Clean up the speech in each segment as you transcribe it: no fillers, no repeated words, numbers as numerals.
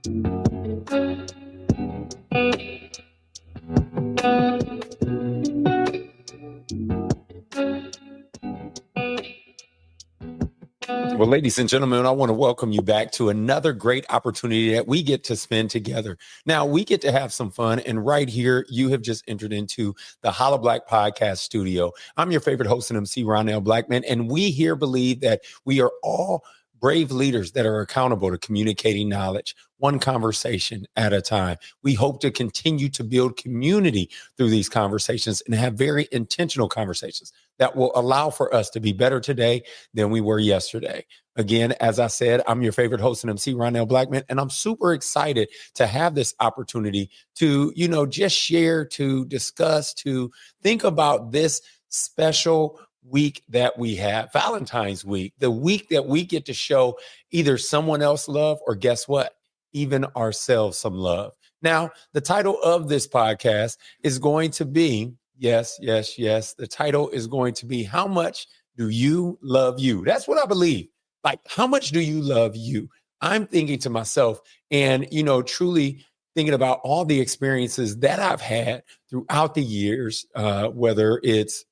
Well, ladies and gentlemen, I want to welcome you back to another great opportunity that we get to spend together. Now, we get to have some fun, and right here, you have just entered into the Hollow Black Podcast Studio. I'm your favorite host and MC, Ronnel Blackmon, and we here believe that we are all brave leaders that are accountable to communicating knowledge, one conversation at a time. We hope to continue to build community through these conversations and have very intentional conversations that will allow for us to be better today than we were yesterday. Again, as I said, I'm your favorite host and MC, Ronnel Blackmon, and I'm super excited to have this opportunity to, just share, to discuss, to think about this special week that we have, Valentine's week, the week that we get to show either someone else love or guess what? Even ourselves some love. Now, the title of this podcast is going to be, yes, the title is going to be, How Much Do You Love You? That's what I believe. Like, how much do you love you? I'm thinking to myself and, truly thinking about all the experiences that I've had throughout the years, whether it's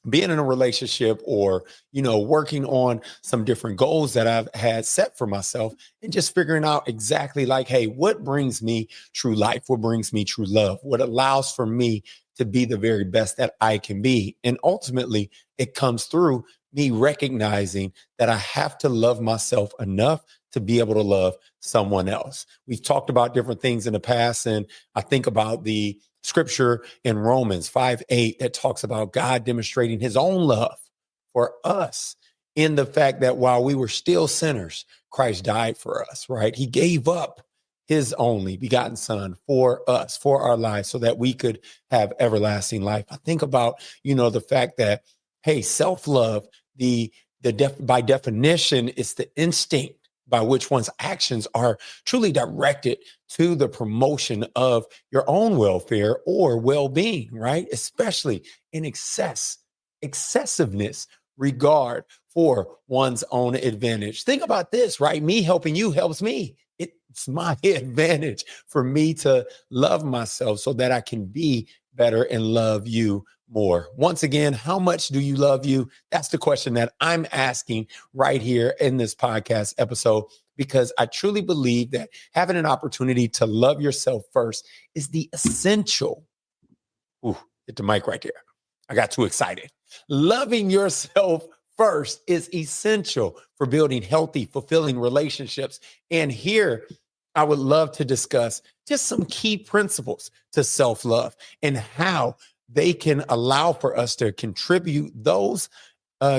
being in a relationship or, working on some different goals that I've had set for myself and just figuring out exactly like, hey, what brings me true life? What brings me true love? What allows for me to be the very best that I can be? And ultimately, it comes through me recognizing that I have to love myself enough to be able to love someone else. We've talked about different things in the past, and I think about the scripture in Romans 5:8 that talks about God demonstrating his own love for us in the fact that while we were still sinners, Christ died for us, right? He gave up his only begotten son for us, for our lives, so that we could have everlasting life. I think about, the fact that, hey, self-love, by definition, it's the instinct by which one's actions are truly directed to the promotion of your own welfare or well-being, right? Especially in excessiveness, regard for one's own advantage. Think about this, right? Me helping you helps me. It's my advantage for me to love myself so that I can be better and love you more. Once again, how much do you love you? That's the question that I'm asking right here in this podcast episode, because I truly believe that having an opportunity to love yourself first is the essential. Ooh, hit the mic right there. I got too excited. Loving yourself first is essential for building healthy, fulfilling relationships. And here, I would love to discuss just some key principles to self-love and how they can allow for us to contribute those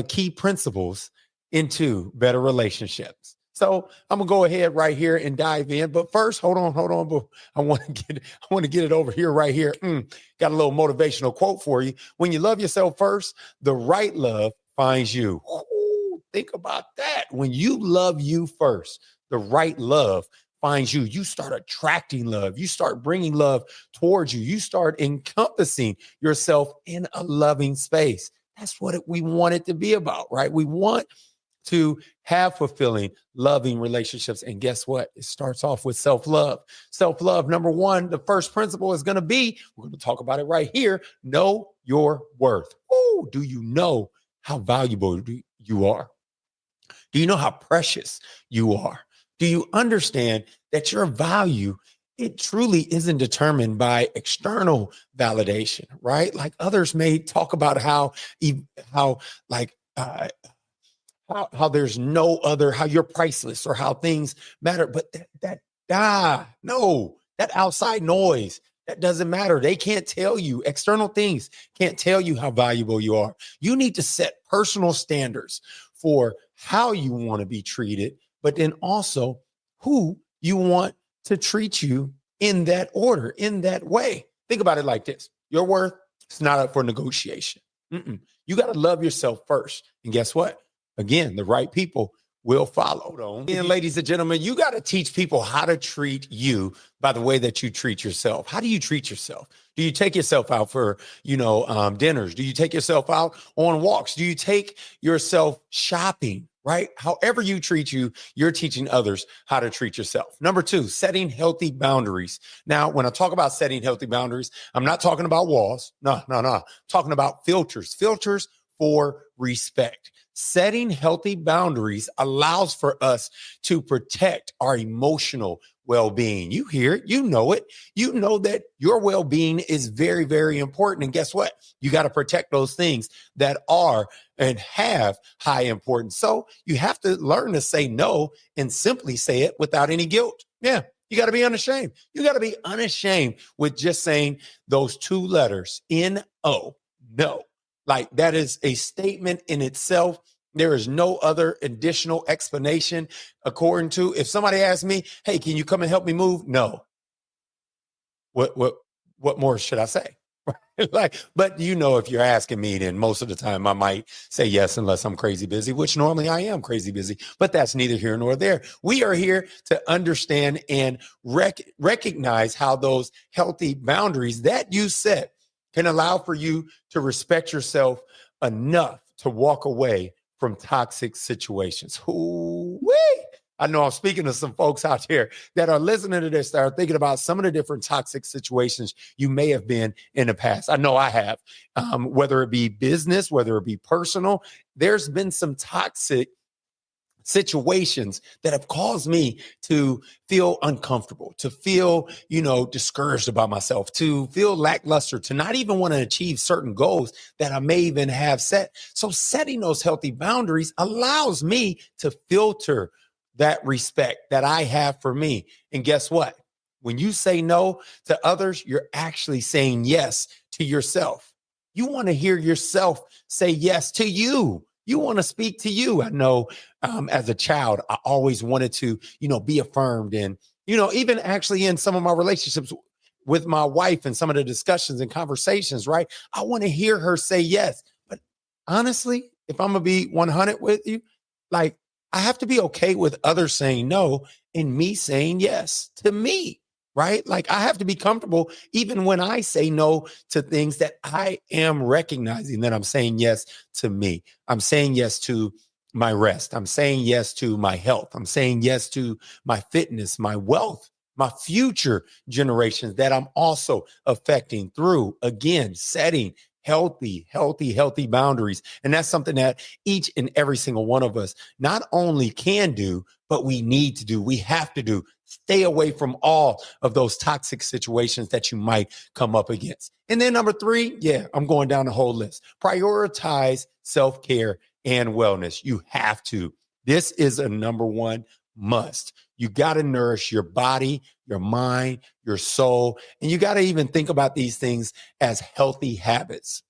key principles into better relationships. So I'm gonna go ahead right here and dive in. But first, hold on. But I want to get it over here right here. Got a little motivational quote for you. When you love yourself first, the right love finds you. Ooh, think about that. When you love you first, the right love finds you. You start attracting love. You start bringing love towards you. You start encompassing yourself in a loving space. That's what we want it to be about, right? We want to have fulfilling, loving relationships. And guess what? It starts off with self-love. Self-love, number one, the first principle is going to be, we're going to talk about it right here, know your worth. Ooh, do you know how valuable you are? Do you know how precious you are? Do you understand that your value, it truly isn't determined by external validation, right? Like others may talk about how there's no other, how you're priceless or how things matter. But that outside noise, that doesn't matter. They can't tell you, external things can't tell you how valuable you are. You need to set personal standards for how you want to be treated, but then also who you want to treat you in that order, in that way. Think about it like this. Your worth is not up for negotiation. You got to love yourself first. And guess what? Again, the right people will follow. And ladies and gentlemen, you got to teach people how to treat you by the way that you treat yourself. How do you treat yourself? Do you take yourself out for, dinners? Do you take yourself out on walks? Do you take yourself shopping? right? However you treat you, you're teaching others how to treat yourself. Number two, setting healthy boundaries. Now, when I talk about setting healthy boundaries, I'm not talking about walls. No. I'm talking about filters for respect. Setting healthy boundaries allows for us to protect our emotional well-being. You hear it, you know it. You know that your well-being is very, very important. And guess what? You got to protect those things that are and have high importance. So you have to learn to say no and simply say it without any guilt. Yeah, you got to be unashamed. You got to be unashamed with just saying those two letters, N-O, no. Like that is a statement in itself. There is no other additional explanation according to, if somebody asks me, hey, can you come and help me move? No. What more should I say? Like, but if you're asking me, then most of the time I might say yes, unless I'm crazy busy, which normally I am crazy busy, but that's neither here nor there. We are here to understand and recognize how those healthy boundaries that you set can allow for you to respect yourself enough to walk away from toxic situations. Ooh-wee. I know I'm speaking to some folks out there that are listening to this, that are thinking about some of the different toxic situations you may have been in the past. I know I have, whether it be business, whether it be personal. There's been some toxic situations that have caused me to feel uncomfortable, to feel, discouraged about myself, to feel lackluster, to not even want to achieve certain goals that I may even have set. So setting those healthy boundaries allows me to filter that respect that I have for me. And guess what? When you say no to others, you're actually saying yes to yourself. You want to hear yourself say yes to you. You want to speak to you. I know as a child, I always wanted to, be affirmed. And, even actually in some of my relationships with my wife and some of the discussions and conversations, right? I want to hear her say yes. But honestly, if I'm going to be 100 with you, like, I have to be okay with others saying no and me saying yes to me, right? Like I have to be comfortable even when I say no to things that I am recognizing that I'm saying yes to me. I'm saying yes to my rest. I'm saying yes to my health. I'm saying yes to my fitness, my wealth, my future generations that I'm also affecting through, again, setting healthy boundaries. And that's something that each and every single one of us not only can do, but we need to do. We have to do. Stay away from all of those toxic situations that you might come up against. And then number three, I'm going down the whole list. Prioritize self-care and wellness. You have to. This is a number one must. You got to nourish your body, your mind, your soul, and you got to even think about these things as healthy habits.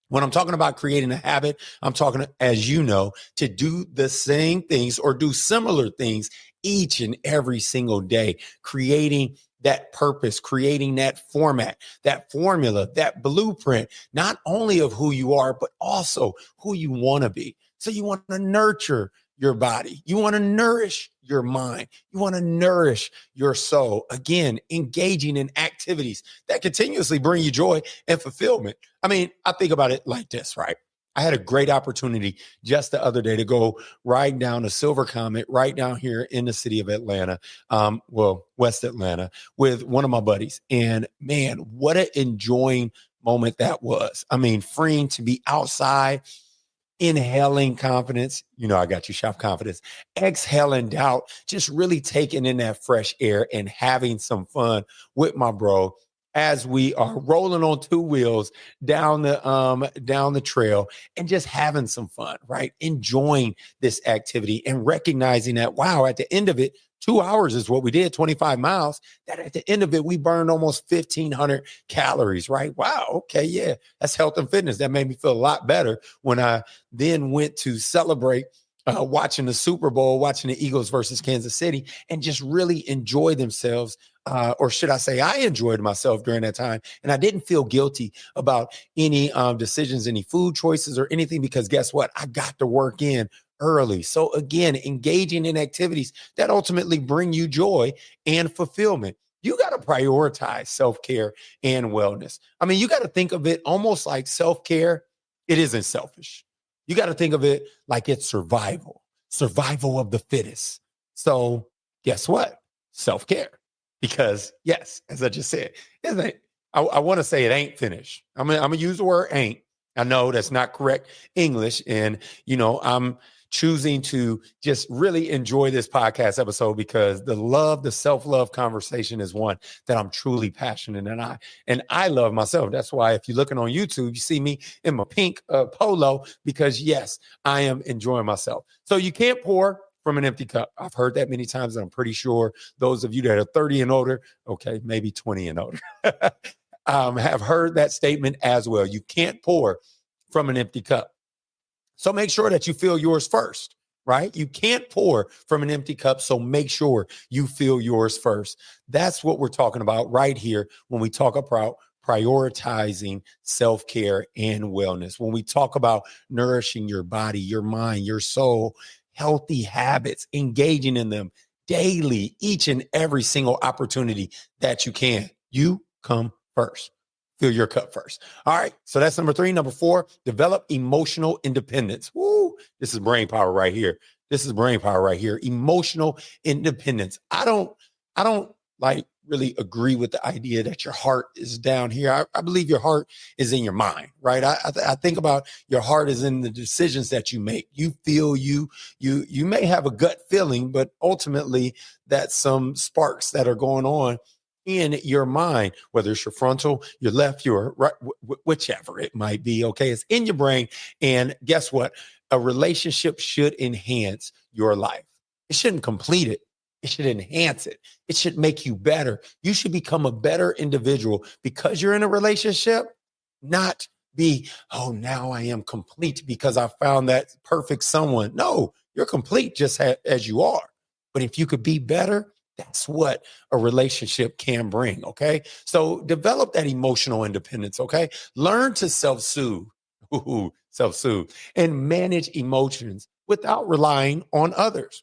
When I'm talking about creating a habit, I'm talking, as you know, to do the same things or do similar things each and every single day, creating that purpose, creating that format, that formula, that blueprint, not only of who you are, but also who you want to be. So you want to nurture your body. You want to nourish your mind. You want to nourish your soul. Again, engaging in activities that continuously bring you joy and fulfillment. I mean, I think about it like this, right? I had a great opportunity just the other day to go ride down a Silver Comet right down here in the city of Atlanta, West Atlanta, with one of my buddies. And man, what an enjoying moment that was. I mean, freeing to be outside, inhaling confidence. I got you, shop confidence. Exhaling doubt, just really taking in that fresh air and having some fun with my bro as we are rolling on two wheels down the trail and just having some fun, right? Enjoying this activity and recognizing that, wow, at the end of it, 2 hours is what we did, 25 miles, that at the end of it, we burned almost 1,500 calories, right? Wow. Okay. Yeah. That's health and fitness. That made me feel a lot better when I then went to celebrate watching the Super Bowl, watching the Eagles versus Kansas City, and just really enjoy themselves. Or should I say, I enjoyed myself during that time. And I didn't feel guilty about any decisions, any food choices or anything, because guess what? I got to work in early. So again, engaging in activities that ultimately bring you joy and fulfillment. You got to prioritize self-care and wellness. I mean, you got to think of it almost like self-care. It isn't selfish. You got to think of it like it's survival. survival of the fittest. So guess what? Self-care. Because yes, as I just said, isn't it? I want to say it ain't finished. I'm gonna use the word ain't. I know that's not correct English. And, I'm choosing to just really enjoy this podcast episode because the self-love conversation is one that I'm truly passionate and I love myself. That's why if you're looking on YouTube, you see me in my pink polo because yes, I am enjoying myself. So you can't pour from an empty cup. I've heard that many times, and I'm pretty sure those of you that are 30 and older, okay, maybe 20 and older, have heard that statement as well. You can't pour from an empty cup. So make sure that you fill yours first, right? You can't pour from an empty cup. So make sure you fill yours first. That's what we're talking about right here when we talk about prioritizing self-care and wellness. When we talk about nourishing your body, your mind, your soul, healthy habits, engaging in them daily, each and every single opportunity that you can. You come first. Fill your cup first. All right. So that's number 3. Number 4, develop emotional independence. Woo. This is brain power right here. Emotional independence. I don't like really agree with the idea that your heart is down here. I believe your heart is in your mind, right? I think about your heart is in the decisions that you make. You feel you may have a gut feeling, but ultimately that's some sparks that are going on in your mind, whether it's your frontal, your left, your right, whichever it might be. Okay. It's in your brain. And guess what? A relationship should enhance your life. It shouldn't complete it. It should enhance it. It should make you better. You should become a better individual because you're in a relationship, not be, oh, now I am complete because I found that perfect someone. No, you're complete just as you are. But if you could be better, that's what a relationship can bring, okay? So develop that emotional independence, okay? Learn to self-soothe, and manage emotions without relying on others.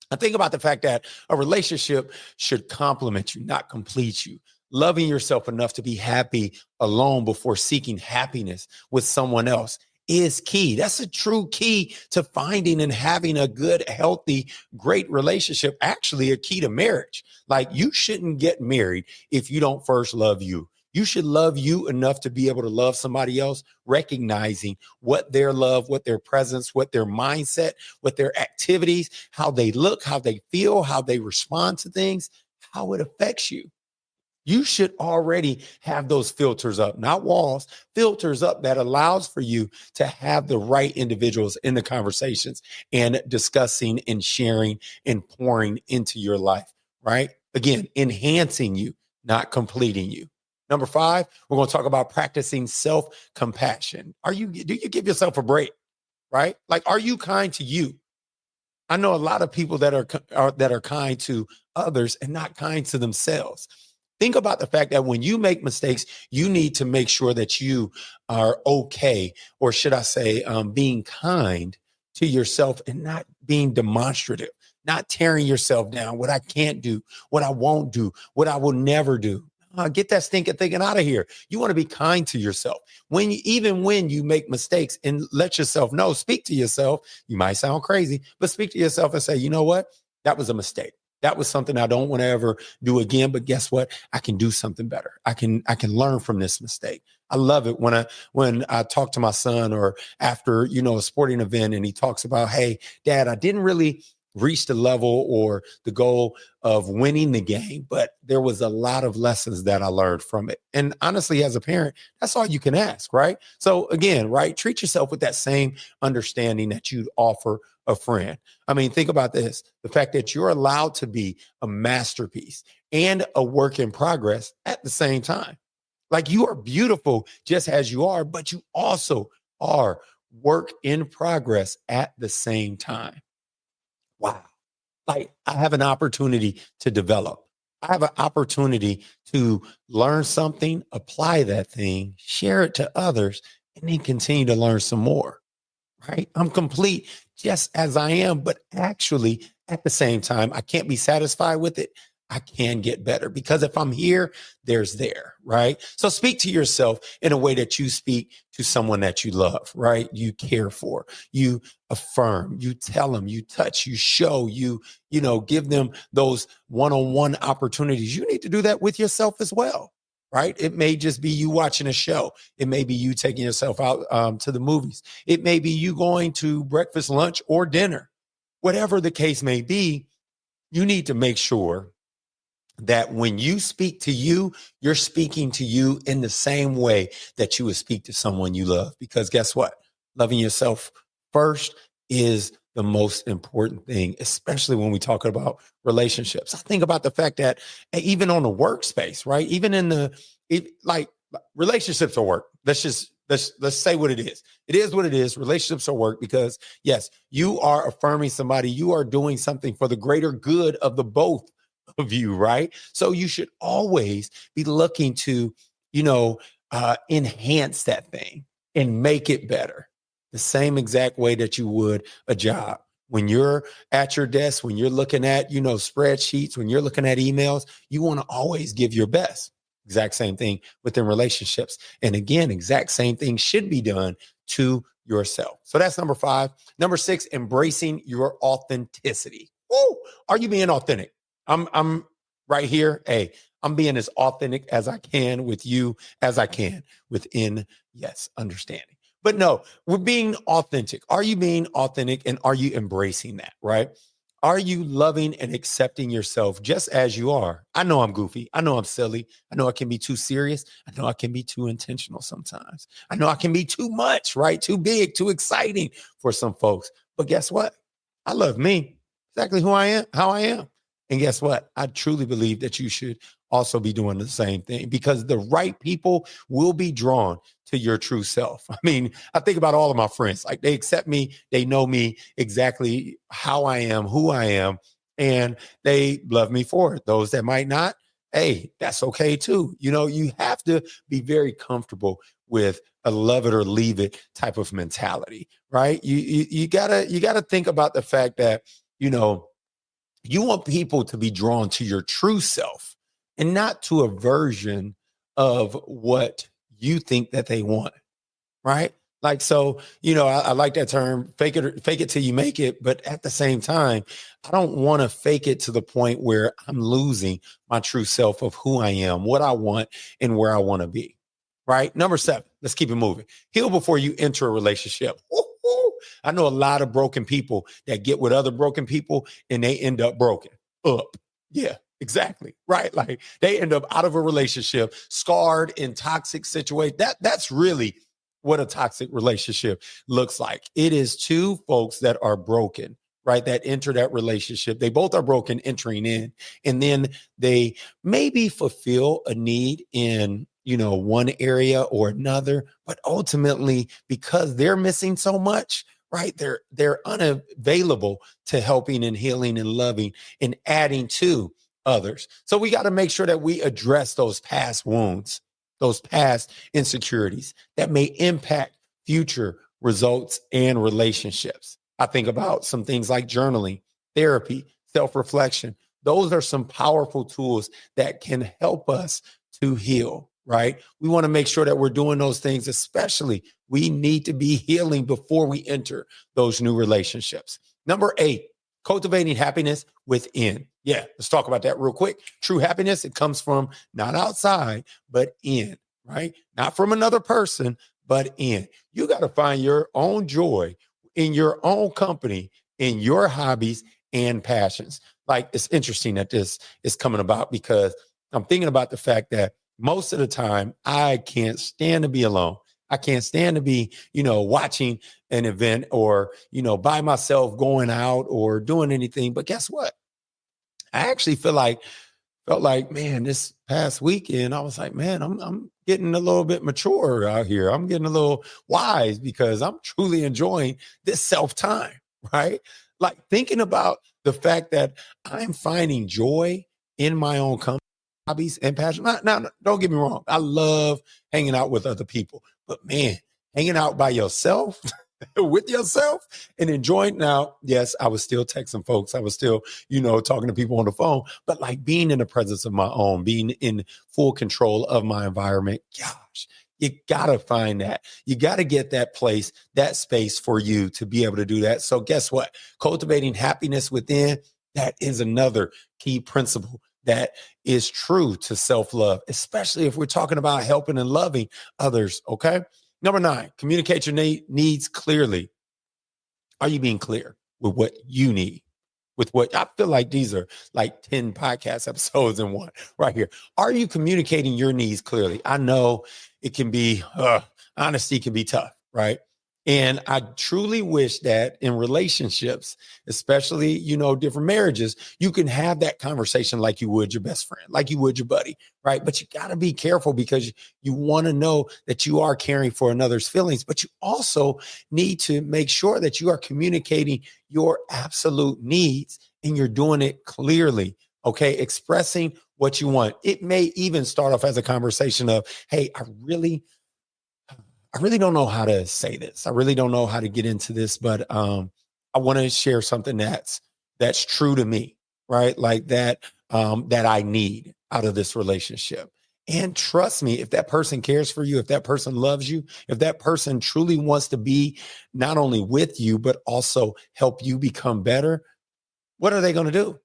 I think about the fact that a relationship should complement you, not complete you. Loving yourself enough to be happy alone before seeking happiness with someone else is key. That's a true key to finding and having a good, healthy, great relationship. Actually, a key to marriage. Like you shouldn't get married if you don't first love you. You should love you enough to be able to love somebody else, recognizing what their love, what their presence, what their mindset, what their activities, how they look, how they feel, how they respond to things, how it affects you. You should already have those filters up, not walls, filters up that allows for you to have the right individuals in the conversations and discussing and sharing and pouring into your life, right? Again, enhancing you, not completing you. Number 5, we're going to talk about practicing self-compassion. Do you give yourself a break, right? Like, are you kind to you? I know a lot of people that are kind to others and not kind to themselves. Think about the fact that when you make mistakes, you need to make sure that you are okay, or should I say, being kind to yourself and not being demonstrative, not tearing yourself down, what I can't do, what I won't do, what I will never do. Get that stinking thinking out of here. You want to be kind to yourself. Even when you make mistakes, and let yourself know, speak to yourself. You might sound crazy, but speak to yourself and say, you know what? That was a mistake. That was something I don't want to ever do again. But guess what? I can do something better. I can learn from this mistake. I love it when I talk to my son, or after, a sporting event, and he talks about, hey, Dad, I didn't really reach the level or the goal of winning the game, but there was a lot of lessons that I learned from it. And honestly, as a parent, that's all you can ask, right? So again, right, treat yourself with that same understanding that you'd offer a friend. I mean, think about this, the fact that you're allowed to be a masterpiece and a work in progress at the same time. Like, you are beautiful just as you are, but you also are work in progress at the same time. Wow. Like, I have an opportunity to develop. I have an opportunity to learn something, apply that thing, share it to others, and then continue to learn some more, right? I'm complete just as I am, but actually at the same time, I can't be satisfied with it. I can get better, because if I'm here, there's there, right? So speak to yourself in a way that you speak to someone that you love, right? You care for, you affirm, you tell them, you touch, you show, give them those one-on-one opportunities. You need to do that with yourself as well, right? It may just be you watching a show. It may be you taking yourself out to the movies. It may be you going to breakfast, lunch, or dinner. Whatever the case may be, you need to make sure that when you speak to you, you're speaking to you in the same way that you would speak to someone you love. Because guess what? Loving yourself first is the most important thing, especially when we talk about relationships. I think about the fact that even on the workspace, right? Even in like relationships are work. Let's say what it is. It is what it is. Relationships are work, because yes, you are affirming somebody. You are doing something for the greater good of the both of you, right? So you should always be looking to, enhance that thing and make it better, the same exact way that you would a job. When you're at your desk, when you're looking at, spreadsheets, when you're looking at emails, you want to always give your best. Exact same thing within relationships. And again, exact same thing should be done to yourself. So that's number 5. Number 6, embracing your authenticity. Oh, are you being authentic? I'm right here. Hey, I'm being as authentic as I can with you as I can within, yes, understanding. But no, we're being authentic. Are you being authentic, and are you embracing that, right? Are you loving and accepting yourself just as you are? I know I'm goofy. I know I'm silly. I know I can be too serious. I know I can be too intentional sometimes. I know I can be too much, right? Too big, too exciting for some folks. But guess what? I love me exactly who I am, how I am. And guess what? I truly believe that you should also be doing the same thing, because the right people will be drawn to your true self. I mean, I think about all of my friends, like they accept me, they know me exactly how I am, who I am, and they love me for it. Those that might not, hey, that's okay too. You have to be very comfortable with a love it or leave it type of mentality, right? You gotta think about the fact that, you want people to be drawn to your true self and not to a version of what you think that they want, right? Like, so, I like that term, fake it till you make it. But at the same time, I don't want to fake it to the point where I'm losing my true self of who I am, what I want, and where I want to be, right? Number 7, let's keep it moving. Heal before you enter a relationship. Woo-hoo. I know a lot of broken people that get with other broken people and they end up broken up. Yeah, exactly. Right. Like they end up out of a relationship, scarred in toxic situation. That's really what a toxic relationship looks like. It is two folks that are broken, right? That enter that relationship. They both are broken entering in, and then they maybe fulfill a need in, one area or another, but ultimately because they're missing so much, right? They're unavailable to helping and healing and loving and adding to others. So we got to make sure that we address those past wounds, those past insecurities that may impact future results and relationships. I think about some things like journaling, therapy, self-reflection. Those are some powerful tools that can help us to heal, right? We want to make sure that we're doing those things, especially we need to be healing before we enter those new relationships. Number 8, cultivating happiness within. Yeah, let's talk about that real quick. True happiness, it comes from not outside, but in, right? Not from another person, but in. You got to find your own joy in your own company, in your hobbies and passions. Like, it's interesting that this is coming about, because I'm thinking about the fact that most of the time I can't stand to be alone. I can't stand to be, watching an event or, by myself going out or doing anything. But guess what? I actually felt like, man, this past weekend, I was like, man, I'm getting a little bit mature out here. I'm getting a little wise, because I'm truly enjoying this self-time, right? Like thinking about the fact that I'm finding joy in my own company, hobbies and passion. Now, don't get me wrong. I love hanging out with other people, but man, hanging out by yourself, with yourself and enjoying. Now, yes, I was still texting folks. I was still, talking to people on the phone, but like being in the presence of my own, being in full control of my environment. Gosh, you got to find that. You got to get that place, that space for you to be able to do that. So guess what? Cultivating happiness within, that is another key principle that is true to self-love, especially if we're talking about helping and loving others. Okay. Number 9, communicate your needs clearly. Are you being clear with what you need? With what I feel like these are like 10 podcast episodes in one right here. Are you communicating your needs clearly? I know it can be, honesty can be tough, right? And I truly wish that in relationships, especially, different marriages, you can have that conversation like you would your best friend, like you would your buddy, right? But you got to be careful because you want to know that you are caring for another's feelings, but you also need to make sure that you are communicating your absolute needs and you're doing it clearly. Okay. Expressing what you want. It may even start off as a conversation of, hey, I really don't know how to say this. I really don't know how to get into this, but I want to share something that's true to me, right? Like that that I need out of this relationship. And trust me, if that person cares for you, if that person loves you, if that person truly wants to be not only with you, but also help you become better, what are they going to do?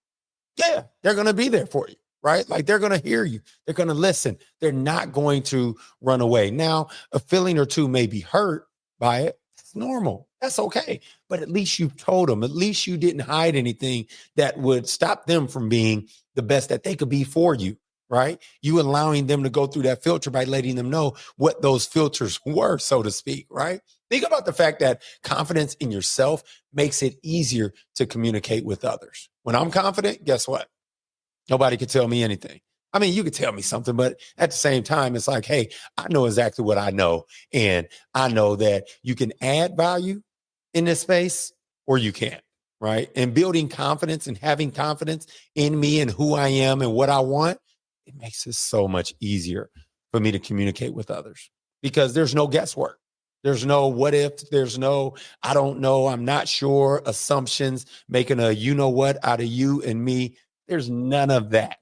Yeah, they're going to be there for you, right? Like they're going to hear you. They're going to listen. They're not going to run away. Now, a feeling or two may be hurt by it. That's normal. That's okay. But at least you told them. At least you didn't hide anything that would stop them from being the best that they could be for you, right? You allowing them to go through that filter by letting them know what those filters were, so to speak, right? Think about the fact that confidence in yourself makes it easier to communicate with others. When I'm confident, guess what? Nobody could tell me anything. I mean, you could tell me something, but at the same time, it's like, hey, I know exactly what I know. And I know that you can add value in this space or you can't, right? And building confidence and having confidence in me and who I am and what I want, it makes it so much easier for me to communicate with others because there's no guesswork. There's no what if, there's no, I don't know, I'm not sure, assumptions, making a you know what out of you and me. There's none of that.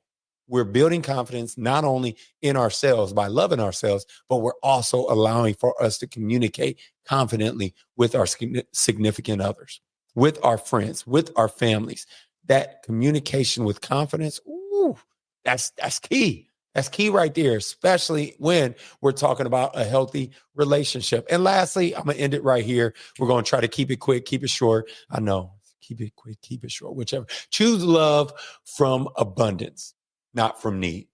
We're building confidence not only in ourselves by loving ourselves, but we're also allowing for us to communicate confidently with our significant others, with our friends, with our families. That communication with confidence, ooh, that's key. That's key right there, especially when we're talking about a healthy relationship. And lastly, I'm going to end it right here. We're going to try to keep it quick, keep it short. I know, keep it quick, keep it short, whichever. Choose love from abundance, not from need.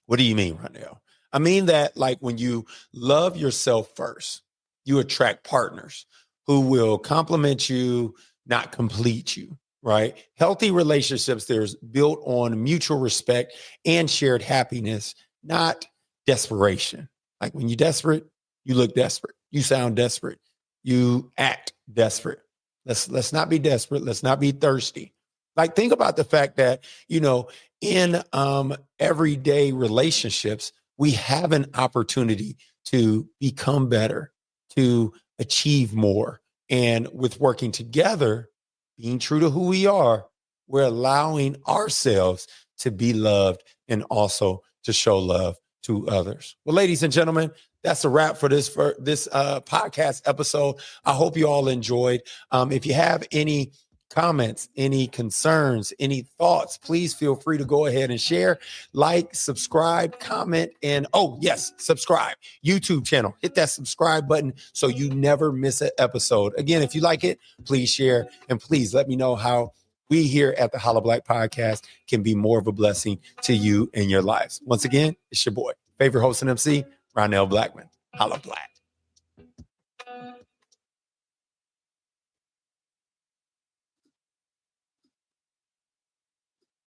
What do you mean, Ronnel? I mean that like when you love yourself first, you attract partners who will compliment you, not complete you, right? Healthy relationships, there's built on mutual respect and shared happiness, not desperation. Like when you're desperate, you look desperate. You sound desperate. You act desperate. Let's not be desperate. Let's not be thirsty. Like think about the fact that, in everyday relationships, we have an opportunity to become better, to achieve more. And with working together, being true to who we are, we're allowing ourselves to be loved and also to show love to others. Well, ladies and gentlemen, that's a wrap for this podcast episode. I hope you all enjoyed. If you have any comments, any concerns, any thoughts, please feel free to go ahead and share, like, subscribe, comment, and oh, yes, subscribe. YouTube channel, hit that subscribe button so you never miss an episode. Again, if you like it, please share and please let me know how we here at the Holla Black Podcast can be more of a blessing to you and your lives. Once again, it's your boy, favorite host and MC, Ronnel Blackmon. Holla Black.